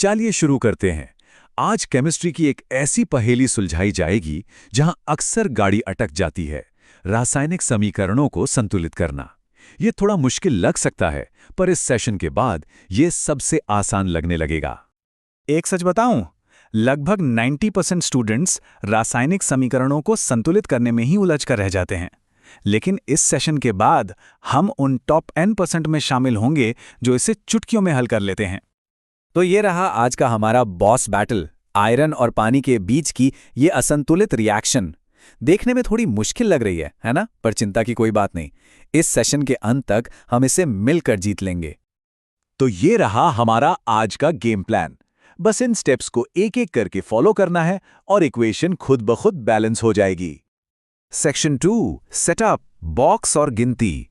चलिए शुरू करते हैं। आज केमिस्ट्री की एक ऐसी पहेली सुलझाई जाएगी जहां अक्सर गाड़ी अटक जाती है, रासायनिक समीकरणों को संतुलित करना। ये थोड़ा मुश्किल लग सकता है, पर इस सेशन के बाद ये सबसे आसान लगने लगेगा। एक सच बताऊं, लगभग 90% स्टूडेंट्स रासायनिक समीकरणों को संतुलित करने में ही उलझ कर रह जाते हैं। लेकिन इस सेशन के बाद हम उन टॉप N% में शामिल होंगे जो इसे चुटकियों में हल कर लेते हैं। तो ये रहा आज का हमारा बॉस बैटल, आयरन और पानी के बीच की ये असंतुलित रिएक्शन। देखने में थोड़ी मुश्किल लग रही है ना? पर चिंता की कोई बात नहीं। इस सेशन के अंत तक हम इसे मिलकर जीत लेंगे। तो ये रहा हमारा आज का गेम प्लान। बस इन स्टेप्स को एक एक करके फॉलो करना है और इक्वेशन खुद ब खुद बैलेंस हो जाएगी। सेक्शन 2, सेटअप, बॉक्स और गिनती।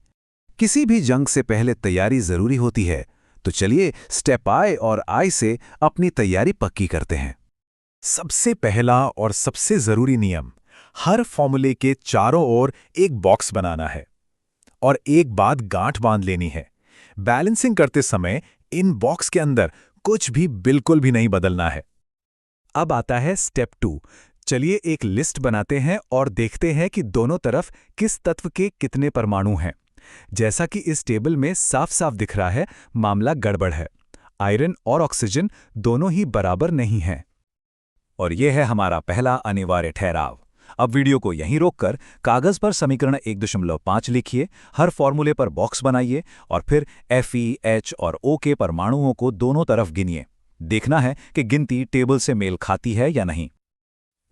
किसी भी जंग से पहले तैयारी जरूरी होती है, तो चलिए स्टेप आई और आई से अपनी तैयारी पक्की करते हैं। सबसे पहला और सबसे जरूरी नियम, हर फॉर्मूले के चारों ओर एक बॉक्स बनाना है और एक बात गांठ बांध लेनी है। बैलेंसिंग करते समय इन बॉक्स के अंदर कुछ भी बिल्कुल भी नहीं बदलना है। अब आता है स्टेप 2। चलिए एक लिस्ट बनाते हैं और देखते हैं कि दोनों तरफ किस तत्व के कितने परमाणु हैं। जैसा कि इस टेबल में साफ साफ दिख रहा है, मामला गड़बड़ है। आयरन और ऑक्सीजन दोनों ही बराबर नहीं हैं। और यह है हमारा पहला अनिवार्य ठहराव। अब वीडियो को यहीं रोककर कागज पर समीकरण 1.5 लिखिए, हर फॉर्मूले पर बॉक्स बनाइए और फिर Fe, H और O के परमाणुओं को दोनों तरफ गिनिए। देखना है कि गिनती टेबल से मेल खाती है या नहीं।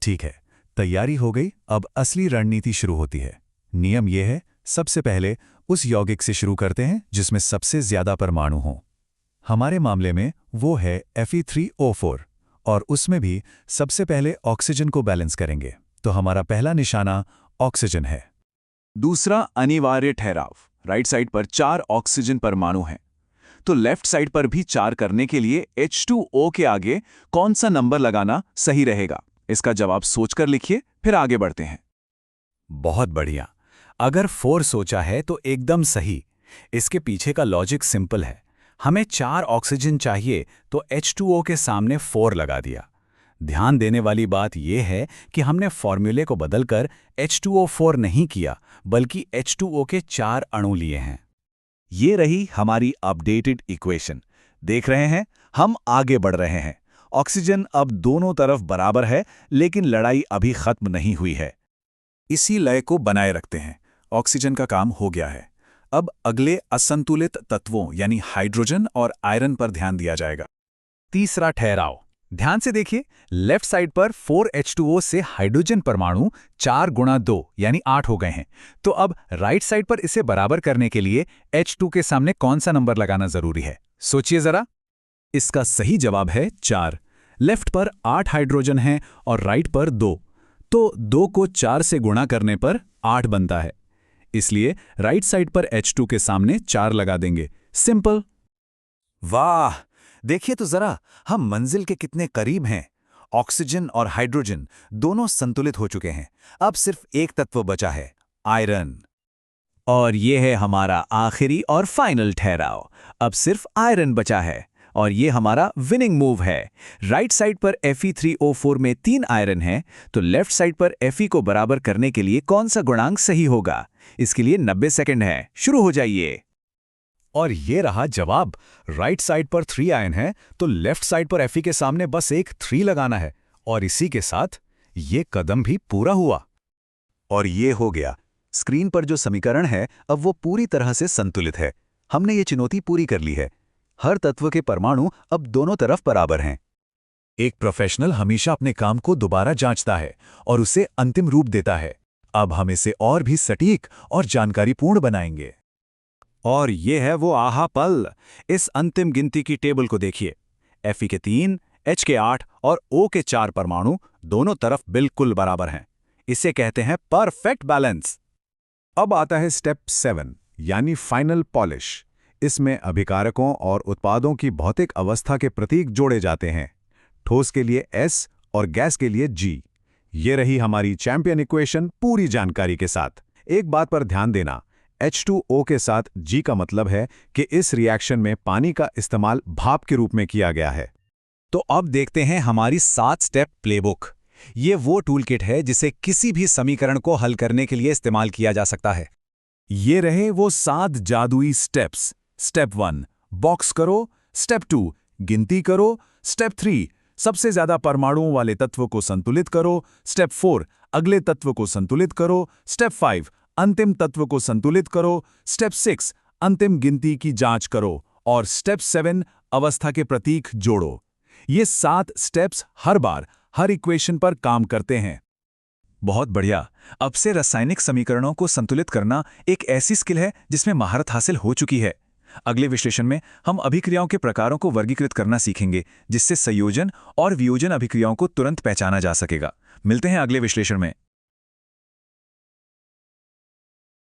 ठीक है, तैयारी हो गई। अब असली रणनीति शुरू होती है। नियम यह है, सबसे पहले उस यौगिक से शुरू करते हैं जिसमें सबसे ज्यादा परमाणु हों। हमारे मामले में वो है Fe3O4 और उसमें भी सबसे पहले ऑक्सीजन को बैलेंस करेंगे। तो हमारा पहला निशाना ऑक्सीजन है। दूसरा अनिवार्य ठहराव, राइट साइड पर 4 ऑक्सीजन परमाणु हैं, तो लेफ्ट साइड पर भी 4 करने के लिए H2O के आगे कौन सा नंबर लगाना सही रहेगा? इसका जवाब सोचकर लिखिए, फिर आगे बढ़ते हैं। बहुत बढ़िया। अगर 4 सोचा है तो एकदम सही। इसके पीछे का लॉजिक सिंपल है। हमें 4 ऑक्सीजन चाहिए तो H2O के सामने 4 लगा दिया। ध्यान देने वाली बात यह है कि हमने फॉर्मूले को बदलकर H2O4 नहीं किया, बल्कि H2O के 4 अणु लिए हैं। ये रही हमारी अपडेटेड इक्वेशन। देख रहे हैं, हम आगे बढ़ रहे हैं। ऑक्सीजन अब दोनों तरफ बराबर है, लेकिन लड़ाई अभी खत्म नहीं हुई है। इसी लय को बनाए रखते हैं। ऑक्सीजन का काम हो गया है। अब अगले असंतुलित तत्वों यानी हाइड्रोजन और आयरन पर ध्यान दिया जाएगा। तीसरा ठहराव, ध्यान से देखिए, लेफ्ट साइड पर 4H2O से हाइड्रोजन परमाणु 4 गुणा 2 यानी 8 हो गए हैं। तो अब राइट साइड पर इसे बराबर करने के लिए H2 के सामने कौन सा नंबर लगाना जरूरी है? सोचिए जरा। इसका सही जवाब है 4। लेफ्ट पर 8 हाइड्रोजन हैं और राइट पर 2, तो 2 को 4 से गुणा करने पर 8 बनता है। इसलिए राइट साइड पर H2 के सामने 4 लगा देंगे। सिंपल। वाह, देखिए तो जरा, हम मंजिल के कितने करीब हैं। ऑक्सीजन और हाइड्रोजन दोनों संतुलित हो चुके हैं। अब सिर्फ एक तत्व बचा है, आयरन। और ये है हमारा आखिरी और फाइनल ठहराव। अब सिर्फ आयरन बचा है और ये हमारा विनिंग मूव है। राइट साइड पर Fe3O4 में 3 आयरन है, तो लेफ्ट साइड पर Fe को बराबर करने के लिए कौन सा गुणांक सही होगा? इसके लिए 90 सेकंड है। शुरू हो जाइए। और ये रहा जवाब। राइट साइड पर 3 आयन है, तो लेफ्ट साइड पर Fe के सामने बस एक 3 लगाना है और इसी के साथ ये कदम भी पूरा हुआ। और ये हो गया। स्क्रीन पर जो समीकरण है अब वो पूरी तरह से संतुलित है। हमने ये चुनौती पूरी कर ली है। हर तत्व के परमाणु अब दोनों तरफ बराबर हैं। एक प्रोफेशनल हमेशा अपने काम को दोबारा जांचता है और उसे अंतिम रूप देता है। अब हम इसे और भी सटीक और जानकारीपूर्ण बनाएंगे। और ये है वो आहा पल। इस अंतिम गिनती की टेबल को देखिए। Fe के 3, H के 8 और O के 4 परमाणु दोनों तरफ बिल्कुल बराबर हैं। इसे कहते हैं परफेक्ट बैलेंस। अब आता है स्टेप 7 यानी फाइनल पॉलिश। इसमें अभिकारकों और उत्पादों की भौतिक अवस्था के प्रतीक जोड़े जाते हैं। ठोस के लिए S और गैस के लिए G। ये रही हमारी चैंपियन इक्वेशन पूरी जानकारी के साथ। एक बात पर ध्यान देना, H2O के साथ G का मतलब है कि इस रिएक्शन में पानी का इस्तेमाल भाप के रूप में किया गया है। तो अब देखते हैं हमारी 7 स्टेप प्लेबुक। ये वो टूलकिट है जिसे किसी भी समीकरण को हल करने के लिए इस्तेमाल किया जा सकता है। ये रहे वो 7 जादुई स्टेप्स। स्टेप 1 बॉक्स करो, स्टेप 2 गिनती करो, स्टेप 3 सबसे ज्यादा परमाणुओं वाले तत्व को संतुलित करो, स्टेप 4 अगले तत्व को संतुलित करो, स्टेप 5 अंतिम तत्व को संतुलित करो, स्टेप 6 अंतिम गिनती की जांच करो और स्टेप 7 अवस्था के प्रतीक जोड़ो। ये 7 स्टेप्स हर बार हर इक्वेशन पर काम करते हैं। बहुत बढ़िया। अब से रासायनिक समीकरणों को संतुलित करना एक ऐसी स्किल है जिसमें महारत हासिल हो चुकी है। अगले विश्लेषण में हम अभिक्रियाओं के प्रकारों को वर्गीकृत करना सीखेंगे, जिससे संयोजन और वियोजन अभिक्रियाओं को तुरंत पहचाना जा सकेगा। मिलते हैं अगले विश्लेषण में।